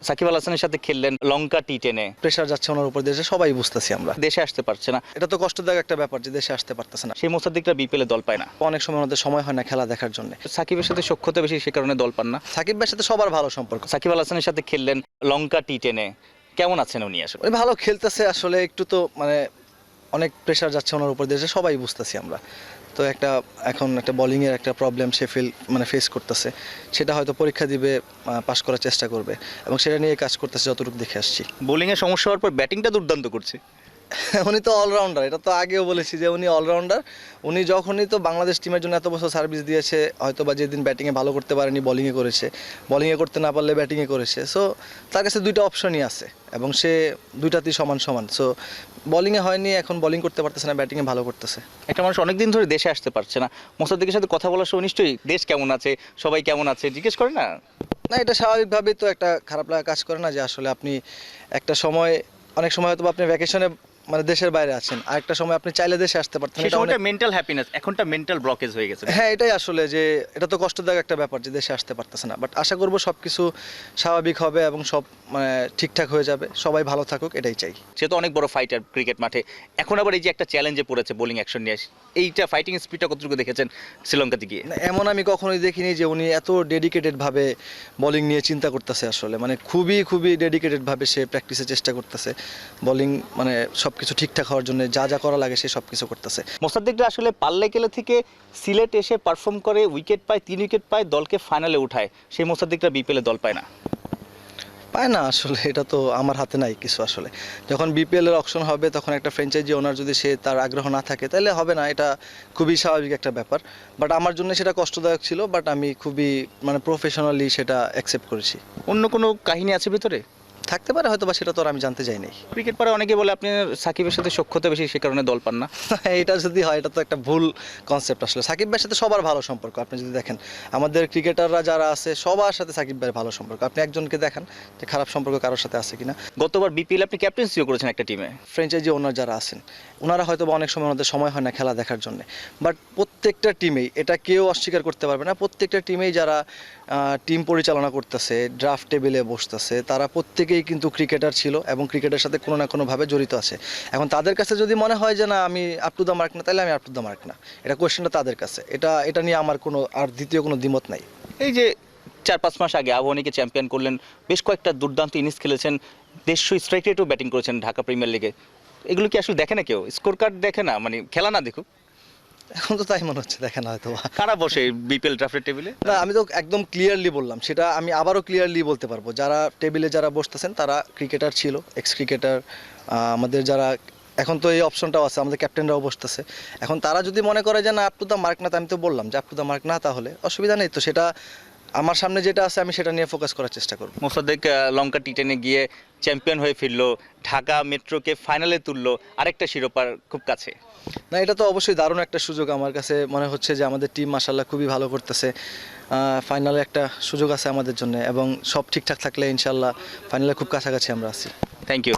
সাকিব আল হাসানের সাথে খেললেন লঙ্কা টি10-এ, প্রেশার যাচ্ছে ওনার উপর, দেশে সবাই বুঝতেছি আমরা। দেশে আসতে পারছে না। এটা তো কষ্টদায়ক একটা ব্যাপার যে দেশে আসতে পারতেছে না। সেই মোসাদ্দেকরা বিপিএলে দল পায় না। অনেক সময় ওনাদের সময় হয় না খেলা দেখার জন্য। সাকিবের সাথে সখ্যতা বেশি, সে কারণে দল পান না। সাকিব ভাইয়ের সাথে সবার ভালো সম্পর্ক। সাকিব আল হাসানের সাথে খেললেন লঙ্কা টি10-এ, কেমন আছেন উনি আসলে? উনি ভালো খেলতেছে আসলে, একটু তো অনেক প্রেশার যাচ্ছে ওনার উপর, দেশে সবাই বুঝতেছি আমরা। তো এখন একটা বোলিংয়ের একটা প্রবলেম সে ফেস করতেছে, সেটা হয়তো পরীক্ষা দিবে, পাশ করার চেষ্টা করবে এবং সেটা নিয়ে কাজ করতেছে যতটুকু দেখে আসছি। বোলিংয়ে সমস্যা হওয়ার পর ব্যাটিংটা দুর্দান্ত করছে। উনি তো অলরাউন্ডার, এটা তো আগেও বলেছি যে উনি অলরাউন্ডার। উনি যখনই তো বাংলাদেশ টিমের জন্য এত বছর সার্ভিস দিয়েছে, হয়তো বা যেদিন ব্যাটিংয়ে ভালো করতে পারেনি বোলিংয়ে করেছে, বোলিংয়ে করতে না পারলে ব্যাটিংয়ে করেছে। সো তার কাছে দুইটা অপশনই আছে এবং সে দুইটাতেই সমান সমান। সো বোলিংয়ে হয়নি, এখন বোলিং করতে পারতেছে না, ব্যাটিংয়ে ভালো করতেছে। একটা মানুষ অনেকদিন ধরে দেশে আসতে পারছে না, মোসাদ্দেকের সাথে কথা বলার সময় নিশ্চয়ই দেশ কেমন আছে, সবাই কেমন আছে জিজ্ঞেস করে না? না, এটা স্বাভাবিকভাবেই তো একটা খারাপ লাগা কাজ করে না যে আসলে আপনি একটা সময়, অনেক সময় হয়তো আপনি ভ্যাকেশনে দেশের বাইরে আছেন, আর একটা সময় আপনি চাইলে দেশে আসতে পারতেন। সেই সময়টা মেন্টাল হ্যাপিনেস, এখনটা মেন্টাল ব্লকেজ হয়ে গেছে। হ্যাঁ, এটাই আসলে যে এটা তো কষ্টদায়ক একটা ব্যাপার যে দেশে আসতে পারতেছে না। বাট আশা করবো সব কিছু স্বাভাবিক হবে এবং সব ঠিকঠাক হয়ে যাবে, সবাই ভালো থাকুক, এটাই চাই। সে তো অনেক বড় ফাইটার ক্রিকেট মাঠে, এখন আবার এই যে একটা চ্যালেঞ্জে পড়েছে বোলিং অ্যাকশন নিয়ে, এইটা ফাইটিং স্পিডটা কতটুকু দেখেছেন শ্রীলঙ্কাতে গিয়ে? না, এমন আমি কখনোই দেখিনি যে উনি এত ডেডিকেটেডভাবে বোলিং নিয়ে চিন্তা করতেছে। আসলে খুবই খুবই ডেডিকেটেডভাবে সে প্র্যাকটিসের চেষ্টা করতেছে, বোলিং সব কিছু ঠিকঠাক হওয়ার জন্য যা যা করা লাগে সে সব কিছু করতেছে। মোসাদ্দেকরা আসলে পাল্লাইকেলা থেকে সিলেট এসে পারফর্ম করে, উইকেট পায়, 3 উইকেট পায়, দলকে ফাইনালে উঠায়। সেই মোসাদ্দেকরা বিপিএলে দল পায় না। পায় না আসলে, এটা তো আমার হাতে নাই কিছু। আসলে যখন বিপিএল এর অকশন হবে, তখন একটা ফ্র্যাঞ্চাইজি ওনার যদি সে তার আগ্রহ না থাকে তাহলে হবে না, এটা খুবই স্বাভাবিক একটা ব্যাপার। বাট আমার জন্য সেটা কষ্টদায়ক ছিল, বাট আমি খুবই প্রফেশনালি সেটা অ্যাকসেপ্ট করেছি। অন্য কোনো কাহিনী আছে ভিতরে? থাকতে পারে হয়তো, বা সেটা তো আর আমি জানতে চাই নাই। ক্রিকেট পারে অনেকে বলে আপনি সাকিবের সাথে সখ্যতা বেশি, সে কারণে দল পান না। এটা যদি হয়, এটা তো একটা ভুল কনসেপ্ট। আসলে সাকিব ভাইয়ের সাথে সবার ভালো সম্পর্ক। আপনি যদি দেখেন আমাদের ক্রিকেটাররা যারা আছে সবার সাথে সাকিব ভাইয়ের ভালো সম্পর্ক। আপনি একজনকে দেখান যে খারাপ সম্পর্ক কারোর সাথে আছে কিনা। গতবার বিপিএল আপনি ক্যাপ্টেন্সিও করেছেন একটা টিমে। ফ্র্যাঞ্চাইজি ওনার যারা আছেন, ওনারা হয়তো বা অনেক সময় ওনাদের সময় হয় না খেলা দেখার জন্য। বাট প্রত্যেকটা টিমেই, এটা কেউ অস্বীকার করতে পারবে না, প্রত্যেকটা টিমেই যারা টিম পরিচালনা করতেছে, ড্রাফট টেবিলে বসতেছে, তারা প্রত্যেকেই কিন্তু ক্রিকেটার ছিল এবং ক্রিকেটের সাথে কোনো না কোনোভাবে জড়িত আছে। এখন তাদের কাছে যদি মনে হয় যে না আমি আপ টু দ্য মার্ক না, তাহলে আমি আপ টু দ্য মার্ক না। এটা কোয়েশ্চেনটা তাদের কাছে, এটা নিয়ে আমার দ্বিতীয় কোনো দ্বিমত নাই। এই যে 4-5 মাস আগে আবাহনীকে চ্যাম্পিয়ন করলেন, বেশ কয়েকটা দুর্দান্ত ইনিংস খেলেছেন, দেড়শো স্ট্রাইক রেটও ব্যাটিং করেছেন ঢাকা প্রিমিয়ার লিগে। এগুলো কি আসলে দেখে না কেউ? স্কোর কার্ড দেখে না, খেলা না দেখুক? এখন তো তাই মনে হচ্ছে, দেখে না হয়তো। কারা বসে বিপিএল ড্রাফটের টেবিলে? না, আমি তো একদম ক্লিয়ারলি বললাম, সেটা আমি আবারও ক্লিয়ারলি বলতে পারবো। যারা টেবিলে যারা বসতেছেন তারা ক্রিকেটার ছিল, এক্স ক্রিকেটার। আমাদের যারা এখন তো এই অপশনটাও আছে, আমাদের ক্যাপ্টেনরাও বসতেছে। এখন তারা যদি মনে করে যে না আপ টু দ্য মার্ক না, আমি তো বললাম যে আপ টু দ্য মার্ক না, তাহলে অসুবিধা নেই। তো সেটা আমার সামনে যেটা আছে আমি সেটা নিয়ে ফোকাস করার চেষ্টা করব। মোসাদ্দেক লঙ্কা টি10-এ গিয়ে চ্যাম্পিয়ন হয়ে ফিরলো, ঢাকা মেট্রোকে ফাইনালে তুললো, আরেকটা শিরোপার খুব কাছে। না, এটা তো অবশ্যই দারুণ একটা সুযোগ। আমার কাছে মনে হচ্ছে যে আমাদের টিম মাশাআল্লাহ খুবই ভালো করতেছে। ফাইনালে একটা সুযোগ আছে আমাদের জন্য এবং সব ঠিকঠাক থাকলে ইনশাআল্লাহ ফাইনালে খুব কাছাকাছি আমরা আছি। Thank you.